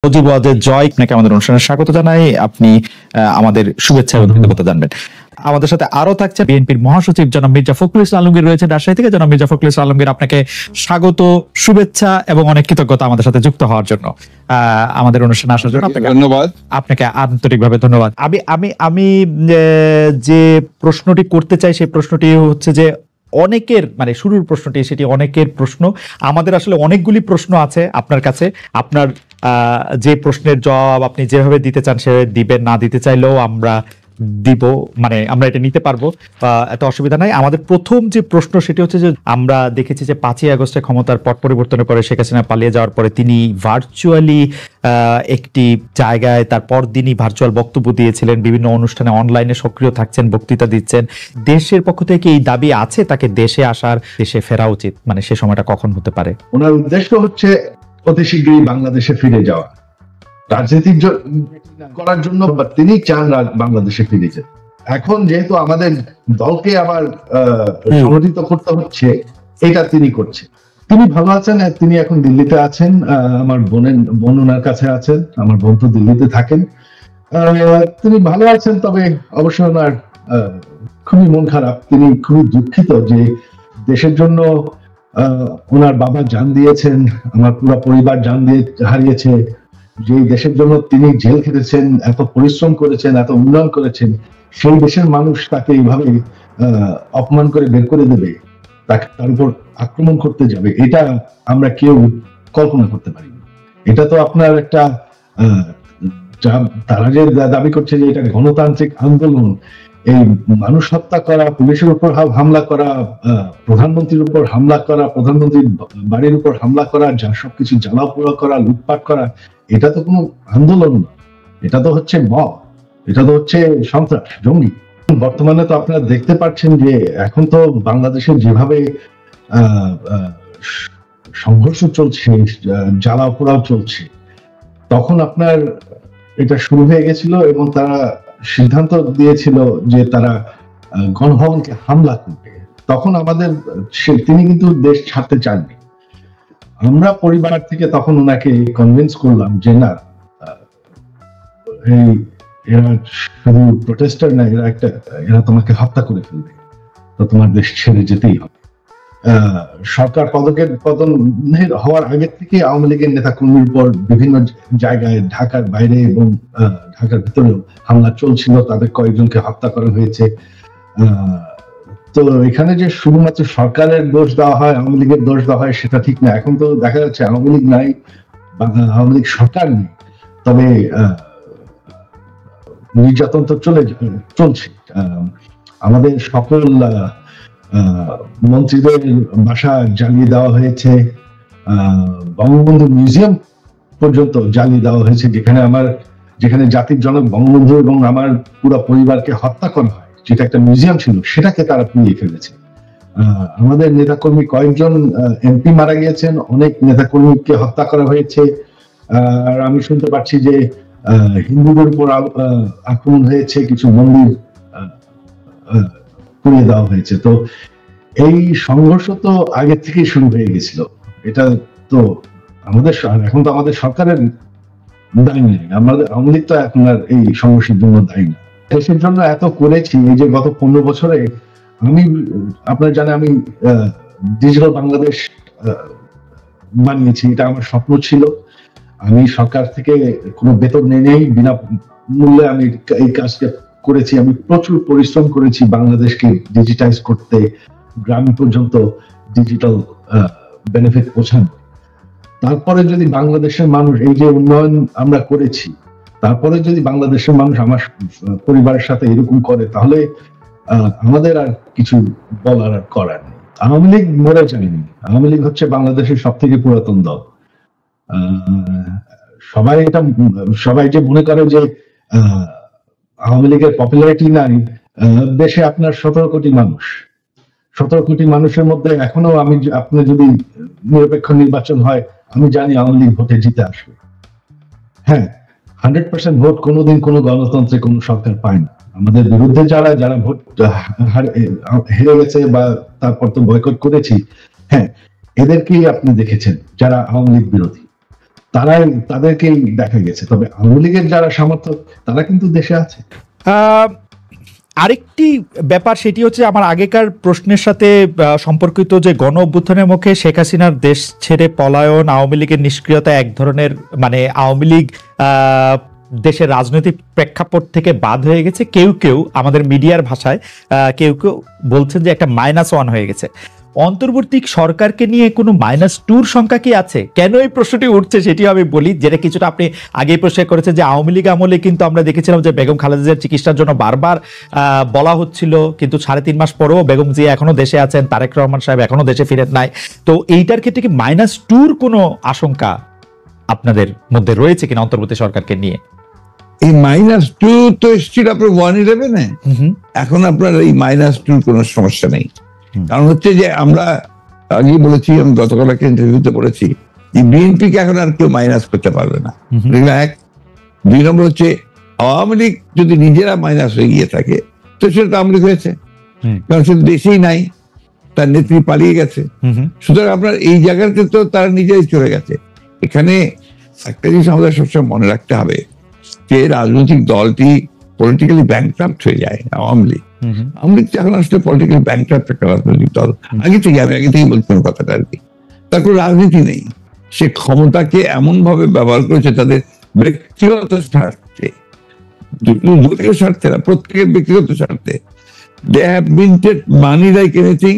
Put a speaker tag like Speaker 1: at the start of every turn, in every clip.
Speaker 1: সজীব ওয়াজেদ জয়, আপনাকে আমাদের অনুষ্ঠানে স্বাগত জানাই। আপনি আমাদের শুভেচ্ছা এবং কৃতজ্ঞতা জানবেন। আমাদের সাথে আরো থাকছে বিএনপির মহাসচিব জনাব মির্জা ফখরুল ইসলাম আলমগীর রয়েছে রাজশাহী থেকে। জনাব মির্জা ফখরুল ইসলাম আলমগীর, আপনাকে স্বাগত, শুভেচ্ছা এবং অনেক কৃতজ্ঞতা আমাদের সাথে যুক্ত হওয়ার জন্য, আমাদের অনুষ্ঠানে আসার জন্য আপনাকে ধন্যবাদ। আপনাকে আন্তরিকভাবে ধন্যবাদ। আমি যে প্রশ্নটি করতে চাই সেই প্রশ্নটি হচ্ছে যে অনেকের মানে শুরুর প্রশ্নটি সেটি অনেকের প্রশ্ন। আমাদের আসলে অনেকগুলি প্রশ্ন আছে আপনার কাছে। আপনার যে প্রশ্নের জবাব আপনি যেভাবে দিতে চান সেভাবে দিবেন, না দিতে চাইলেও আমরা দিব, মানে আমরা এটা নিতে পারবো, এত অসুবিধা নাই। আমাদের প্রথম যে প্রশ্ন সেটি হচ্ছে যে আমরা দেখেছি যে 5ই আগস্টে ক্ষমতার পট পরিবর্তনের পরে শেখ হাসিনা পালিয়ে যাওয়ার পরে তিনি ভার্চুয়ালি একটি জায়গায় তার পর দিনই ভার্চুয়াল বক্তব্য দিয়েছিলেন, বিভিন্ন অনুষ্ঠানে অনলাইনে সক্রিয় থাকছেন, বক্তৃতা দিচ্ছেন। দেশের পক্ষ থেকে এই দাবি আছে তাকে দেশে আসার, দেশে ফেরা উচিত, মানে সে সময়টা কখন হতে পারে?
Speaker 2: ওনার উদ্দেশ্য হচ্ছে অতি শীঘ্রই বাংলাদেশে ফিরে যাওয়া, রাজনীতি করার জন্য তিনি চান বাংলাদেশে ফিরে যেতে। এখন যেহেতু আমাদের দলকে আবার সংগঠিত করতে হচ্ছে, এটা তিনি করছে। তিনি ভালো আছেন, তিনি এখন দিল্লিতে আছেন, আমার বোন ওনার কাছে আছেন, আমার বোন তো দিল্লিতে থাকেন। তিনি ভালো আছেন, তবে অবশ্যই ওনার খুবই মন খারাপ। তিনি খুবই দুঃখিত যে দেশের জন্য ওনার বাবা জান দিয়েছেন, আমার পুরো পরিবার জান দিয়ে হারিয়েছে। যে দেশের জন্য তিনি জেল খেটেছেন, এত পরিশ্রম করেছেন, এত উন্নয়ন করেছেন, সেই দেশের মানুষ তাকে এইভাবে অপমান করে বের করে দেবে, তাকে তার উপর আক্রমণ করতে যাবে, এটা আমরা কেউ কল্পনা করতে পারি না। এটা তো আপনার একটা তারা যে দাবি করছে যে এটা গণতান্ত্রিক আন্দোলন, এই মানুষ হত্যা করা, পুলিশের উপর হামলা করা, প্রধানমন্ত্রীর উপর হামলা করা, প্রধানমন্ত্রীর বাড়ির উপর হামলা করা, যা সবকিছু জ্বালাপোড়া করা, লুটপাট করা, এটা তো কোনো আন্দোলন না, এটা তো হচ্ছে মব, এটা তো হচ্ছে সন্ত্রাস, জঙ্গি। বর্তমানে তো আপনারা দেখতে পাচ্ছেন যে এখন তো বাংলাদেশে যেভাবে সংঘর্ষ চলছে, জ্বালাপোড়াও চলছে, তখন আপনার এটা শুরু হয়ে গেছিল এবং তারা সিদ্ধান্ত দিয়েছিল যে তারা গণভবনকে হামলা করবে। তখন আমাদের তিনি কিন্তু দেশ ছাড়তে চাননি। আমরা পরিবার থেকে তখন ওনাকে কনভিন্স করলাম যে না, এরা শুধু প্রোটেস্টার না, এরা তোমাকে হত্যা করে ফেলবে, তো তোমার দেশ ছেড়ে যেতেই হবে। সরকার পতন হওয়ার আগে থেকে আওয়ামী লীগের নেতা কর্মীর উপর বিভিন্ন জায়গায় ঢাকার বাইরে এবং ঢাকার ভিতরেও হামলা চলছিল, তাদের কয়েকজনকে হত্যা করা হয়েছে। তো এখানে যে শুধুমাত্র সরকারের দোষ দেওয়া হয়, আওয়ামী লীগের দোষ দেওয়া হয়, সেটা ঠিক না। এখন তো দেখা যাচ্ছে আওয়ামী লীগ নাই, আওয়ামী লীগ সরকার নেই, তবে নির্যাতন তো চলছে। আমাদের সকল মন্ত্রীদের বাসা জ্বালিয়ে দেওয়া হয়েছে, বঙ্গবন্ধু মিউজিয়াম পর্যন্ত জ্বালিয়ে দেওয়া হয়েছে, যেখানে জাতির জনক বঙ্গবন্ধু এবং আমার পুরো পরিবারকে হত্যা করা হয়, যেটা একটা মিউজিয়াম ছিল, সেটাকে তারা পুড়িয়ে ফেলেছে। আমাদের নেতাকর্মী কয়েকজন এমপি মারা গিয়েছেন, অনেক নেতাকর্মীকে হত্যা করা হয়েছে। আর আমি শুনতে পাচ্ছি যে হিন্দুদের উপর আক্রমণ হয়েছে, কিছু মন্দির পুড়িয়ে দেওয়া হয়েছে। তো এই সংঘর্ষ তো আগে থেকেই শুরু হয়ে গেছিল। এটা তো এখন তো আমাদের সরকারের দায়ী নেই, আমাদের আওয়ামী লীগ তো এখন আর এই সংঘর্ষের জন্য দায়ী না। দেশের জন্য এত করেছি, এই যে গত 15 বছরে আপনার জানেন আমি ডিজিটাল বাংলাদেশ বানিয়েছি, এটা আমার স্বপ্ন ছিল। আমি সরকার থেকে কোনো বেতন নেই, বিনা মূল্যে আমি এই কাজটা করেছি। আমি প্রচুর পরিশ্রম করেছি বাংলাদেশকে ডিজিটাইজ করতে, গ্রাম পর্যন্ত ডিজিটাল বেনিফিট পৌঁছানো। তারপরে যদি বাংলাদেশের মানুষ, এই যে উন্নয়ন আমরা করেছি, তারপরে যদি বাংলাদেশের মানুষ আমার পরিবারের সাথে এরকম করে, তাহলে আমাদের আর কিছু বলার আর করার নেই। আওয়ামী লীগ মরে যায়নি, আওয়ামী লীগ হচ্ছে বাংলাদেশের সব থেকে পুরাতন দল। সবাই যে মনে করে যে আওয়ামী লীগের পপুলারিটি নাই, দেশে আপনার 17 কোটি মানুষ, 17 কোটি মানুষের মধ্যে এখনো আপনি যদি নিরপেক্ষ নির্বাচন হয়, আমি জানি আওয়ামী লীগ ভোটে জিতে আসবে। হ্যাঁ, 100% ভোট কোনোদিন কোনো গণতন্ত্রে কোনো সরকার পায় না। আমাদের বিরুদ্ধে যারা ভোট হেরে গেছে বা তারপর তো বয়কট করেছি, হ্যাঁ, এদেরকেই আপনি দেখেছেন যারা আওয়ামী লীগ বিরোধী। তাদেরকেই দেখা গেছে। তবে আওয়ামী লীগের যারা সমর্থক তারা কিন্তু দেশে আছে।
Speaker 1: আরেকটি ব্যাপার সেটি হচ্ছে আমার আগেকার প্রশ্নের সাথে সম্পর্কিত, যে গণ অভ্যুত্থানের মুখে শেখ হাসিনার দেশ ছেড়ে পলায়ন, আওয়ামী লীগের নিষ্ক্রিয়তা এক ধরনের, মানে আওয়ামী লীগ দেশের রাজনৈতিক প্রেক্ষাপট থেকে বাদ হয়ে গেছে। কেউ কেউ আমাদের মিডিয়ার ভাষায় কেউ কেউ বলছেন যে একটা -1 হয়ে গেছে। অন্তর্বর্তী সরকারকে নিয়ে কোনো -2 সংখ্যা কি আছে? কেন এই প্রশ্নটি উঠছে সেটিও আমি বলি, যেটা কিছুটা আপনি আগেই প্রশ্ন করেছেন যে আওয়ামী লীগ আমলে কিন্তু আমরা দেখেছিলাম যে বেগম খালেদা জিয়ার চিকিৎসার জন্য বারবার বলা হচ্ছিল, কিন্তু 3.5 মাস পরেও বেগম জিয়া এখনো দেশে আছেন, তারেক রহমান সাহেব এখনো দেশে ফিরেন নাই। তো এইটার ক্ষেত্রে কি -2 কোনো আশঙ্কা আপনাদের মধ্যে রয়েছে কিনা অন্তর্বর্তী সরকারকে নিয়ে?
Speaker 3: এই -2 তো স্টিল আপনার 111-এ, এখন আপনার এই -2 কোনো সমস্যা নেই। কারণ হচ্ছে যে আমরা আগেই বলেছি, আমি গতকাল একটা ইন্টারভিউতে বলেছি যে বিএনপিকে এখন আর কেউ মাইনাস করতে পারবে না। এক, 2 নম্বর হচ্ছে আওয়ামী লীগ যদি নিজেরা মাইনাস হয়ে গিয়ে থাকে তো সেটা তো আওয়ামী লীগ হয়েছে, কারণ সেটা দেশেই নাই, তার নেত্রী পালিয়ে গেছে। সুতরাং আপনার এই জায়গাতে তো তারা নিজেই চলে গেছে। এখানে একটা জিনিস আমাদের সবসময় মনে রাখতে হবে যে রাজনৈতিক দলটি পলিটিক্যালি ব্যাংক্রাফট হয়ে যায়। আওয়ামী লীগ এখন আসলে পলিটিক্যালি ব্যাংক্রাফট একটা রাজনৈতিক দল। আমি আগে থেকেই বলছিলাম কথাটা আর কি। তার কোনো রাজনীতি নেই, সে ক্ষমতাকে এমন ভাবে ব্যবহার করেছে তাদের ব্যক্তিগত স্বার্থে, দলীয় স্বার্থে না, প্রত্যেকের ব্যক্তিগত স্বার্থে। They have minted money like anything.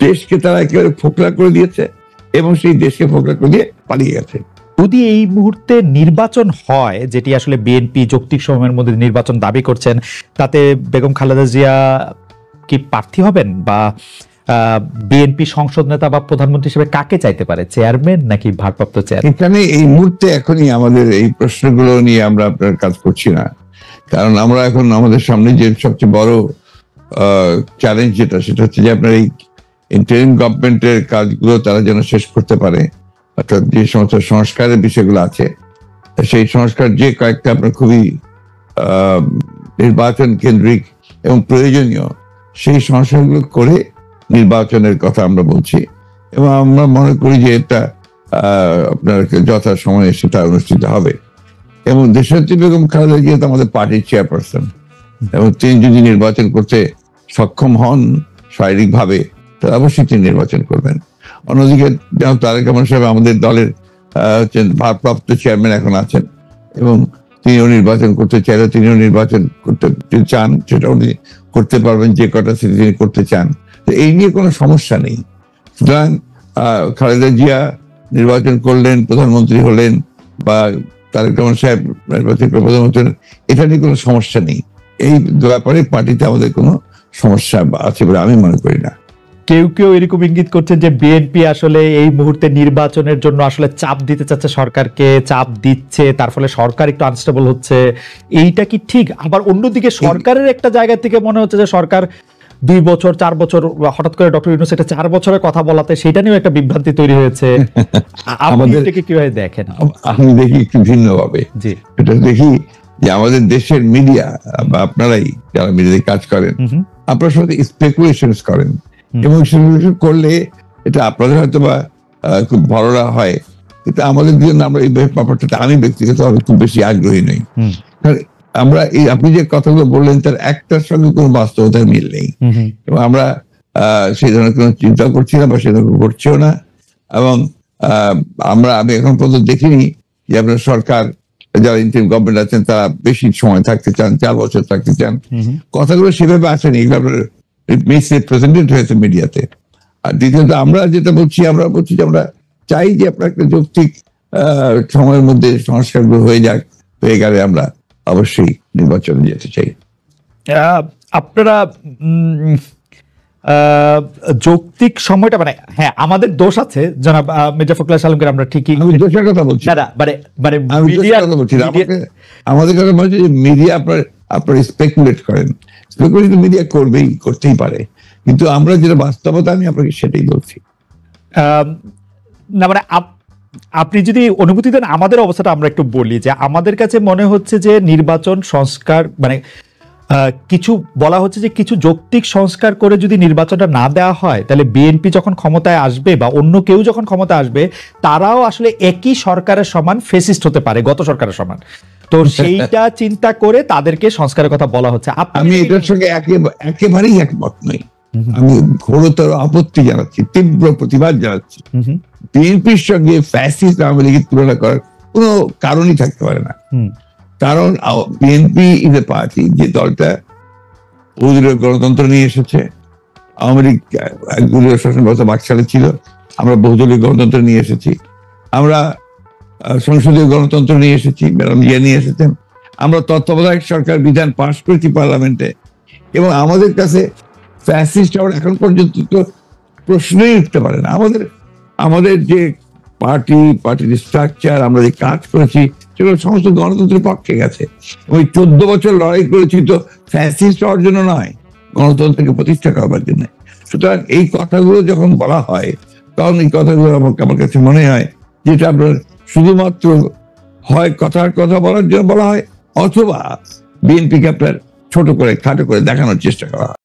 Speaker 3: দেশকে তারা একেবারে ফোকলা করে দিয়েছে এবং সেই দেশকে ফোকলা করে দিয়ে পালিয়ে গেছে।
Speaker 1: যদি এই মুহূর্তে নির্বাচন হয়, যেটি আসলে বিএনপি যৌক্তিক সময়ের মধ্যে নির্বাচন দাবি করছেন, তাতে বেগম খালেদা জিয়া কি প্রার্থী হবেন, বা বিএনপি সংসদ নেতা বা প্রধানমন্ত্রী হিসেবে কাকে চাইতে পারে, চেয়ারম্যান নাকি ভারপ্রাপ্ত চেয়ারম্যান?
Speaker 3: এখানে এই মুহূর্তে এখনই আমাদের এই প্রশ্নগুলো নিয়ে আমরা আপনার কাজ করছি না, কারণ আমরা এখন আমাদের সামনে যে সবচেয়ে বড় চ্যালেঞ্জ সেটা হচ্ছে যে আপনার এই ইন্টারিম গভর্নমেন্টের কাজগুলো তারা যেন শেষ করতে পারে, অর্থাৎ যে সমস্ত সংস্কারের বিষয়গুলো আছে সেই সংস্কার যে কয়েকটা আপনার খুবই নির্বাচন কেন্দ্রিক এবং প্রয়োজনীয়, সেই সংস্কারগুলো করে নির্বাচনের কথা আমরা বলছি এবং আমরা মনে করি যে এটা আপনার যথা সময়ে সেটা অনুষ্ঠিত হবে। এবং দেশনেত্রী বেগম খালেদা জিয়া তো আমাদের পার্টির চেয়ারপারসন, এবং তিনি যদি নির্বাচন করতে সক্ষম হন শারীরিকভাবে তাহলে অবশ্যই তিনি নির্বাচন করবেন। অন্যদিকে যেমন তারেক রহমান সাহেব আমাদের দলের ভারপ্রাপ্ত চেয়ারম্যান এখন আছেন এবং তিনিও নির্বাচন করতে চাইলে তিনিও নির্বাচন করতে চান, সেটা উনি করতে পারবেন যে কটা সিটি তিনি করতে চান। তো এই নিয়ে কোনো সমস্যা নেই। সুতরাং খালেদা জিয়া নির্বাচন করলেন, প্রধানমন্ত্রী হলেন, বা তারেক রহমান সাহেব নির্বাচন করে প্রধানমন্ত্রী হলেন, এটা নিয়ে কোনো সমস্যা নেই। এই ব্যাপারে পার্টিতে আমাদের কোনো সমস্যা আছে বলে আমি মনে করি না।
Speaker 1: কেউ কেউ এরকম ইঙ্গিত করছেন যে বিএনপি আসলে এই মুহূর্তে নির্বাচনের জন্য আসলে চাপ দিতে চাচ্ছে, সরকারকে চাপ দিচ্ছে, তার ফলে সরকার একটু আনস্টেবল হচ্ছে। এইটা কি ঠিক? আবার অন্যদিকে সরকারের একটা জায়গা থেকে মনে হচ্ছে যে সরকার 2 বছর 4 বছর, হঠাৎ করে ডক্টর ইউনূস এটা 4 বছরের কথা বলাতে সেটা নিয়েও একটা বিভ্রান্তি তৈরি হয়েছে। আমাদের এটাকে কিভাবে দেখেন?
Speaker 3: আমি দেখি একটু ভিন্নভাবে। এটা দেখি যে আমাদের দেশের মিডিয়া বা আপনারাই যারা মিডিয়াতে কাজ করেন, আপনারা সাথে স্পেকুলেশনস করেন এবং স্পেকুলেশন করলে এটা আপনাদের হয়তো বা খুব বড়রা হয়, কিন্তু আমাদের জন্য আমরা এই ব্যাপারটা আমি ব্যক্তিগতভাবে খুব বেশি আগ্রহী নই। আমরা এই আপনি যে কথাগুলো বললেন তার একটার সঙ্গে কোনো বাস্তবতার মিল নেই এবং আমরা সেই ধরনের কোনো চিন্তা করছি না বা সে ধরনের করছিও না। এবং আমি এখন পর্যন্ত দেখিনি যে আপনার সরকার যারা ইন্টারিম গভর্নমেন্ট আছেন তারা বেশি সময় থাকতে চান, 4 বছর থাকতে চান। কথাগুলো সেভাবে আসেনি, এগুলো আপনার মিসরিপ্রেজেন্টেড হয়েছে মিডিয়াতে। আর দ্বিতীয়ত আমরা যেটা বলছি, আমরা বলছি যে আমরা চাই যে আপনার একটা যৌক্তিক সময়ের মধ্যে সংস্কারগুলো হয়ে গেলে আমরা অবশ্যই নির্বাচনে যেতে চাই।
Speaker 1: আপনারা যৌক্তিক সময়টা, মানে হ্যাঁ আমাদের দোষ আছে জনাব মির্জা ফখরুল আলমগীর, আমরা ঠিকই
Speaker 3: দোষের কথা বলছি না,
Speaker 1: মানে
Speaker 3: আমাদের কথা বলছি যে মিডিয়া আপনার স্পেকুলেট করেন, স্পেকুলেট মিডিয়া করতেই পারে, কিন্তু আমরা যেটা বাস্তবতা আমি আপনাকে সেটাই বলছি।
Speaker 1: না মানে আপনি যদি অনুভূতি দেন আমাদের অবস্থাটা আমরা একটু বলি যে আমাদের কাছে মনে হচ্ছে যে নির্বাচন সংস্কার, মানে কিছু বলা হচ্ছে যে কিছু যৌক্তিক সংস্কার করে যদি নির্বাচনটা না দেওয়া হয় তাহলে বিএনপি যখন ক্ষমতায় আসবে বা অন্য কেউ যখন ক্ষমতা আসবে তারাও আসলে একই সরকারের সমান ফেসিস্ট হতে পারে, গত সরকারের সমান। তো সেইটা চিন্তা করে তাদেরকে সংস্কারের কথা বলা হচ্ছে।
Speaker 3: আমি এটার সঙ্গে একেবারেই একমত নই। আমি ঘোরতর আপত্তি জানাচ্ছি, তীব্র প্রতিবাদ জানাচ্ছি। বিএনপির সঙ্গে ফ্যাসিস্ট আওয়ামী লীগের তুলনা করার কোনো কারণই থাকতে পারে না। কারণ বিএনপি ইজ এ পার্টি, যে দলটা বহুদলীয় গণতন্ত্র নিয়ে এসেছে। আওয়ামী লীগ একদলীয় শাসন ব্যবস্থা বাকশালে ছিল, আমরা বহুদলীয় গণতন্ত্র নিয়ে এসেছি। আমরা সংসদীয় গণতন্ত্র নিয়ে এসেছি, ম্যাডাম জিয়া নিয়ে এসেছেন। আমরা তত্ত্বাবধায়ক সরকার বিধান পাশ করেছি পার্লামেন্টে, এবং আমাদের কাছে ফ্যাসিস্ট হওয়ার এখন পর্যন্ত তো প্রশ্নই উঠতে পারে না। আমাদের যে পার্টির স্ট্রাকচার, আমরা যে কাজ করেছি, সেগুলো সমস্ত গণতন্ত্রের পক্ষে গেছে। ওই 14 বছর লড়াই করেছি তো ফ্যাসিস্ট হওয়ার জন্য নয়, গণতন্ত্রকে প্রতিষ্ঠা করবার জন্য। সুতরাং এই কথাগুলো যখন বলা হয়, তখন এই কথাগুলো আমার কাছে মনে হয় যেটা আপনার শুধুমাত্র হয় কথার কথা বলার জন্য বলা হয়, অথবা বিএনপিকে আপনার ছোট করে খাটো করে দেখানোর চেষ্টা করা হয়।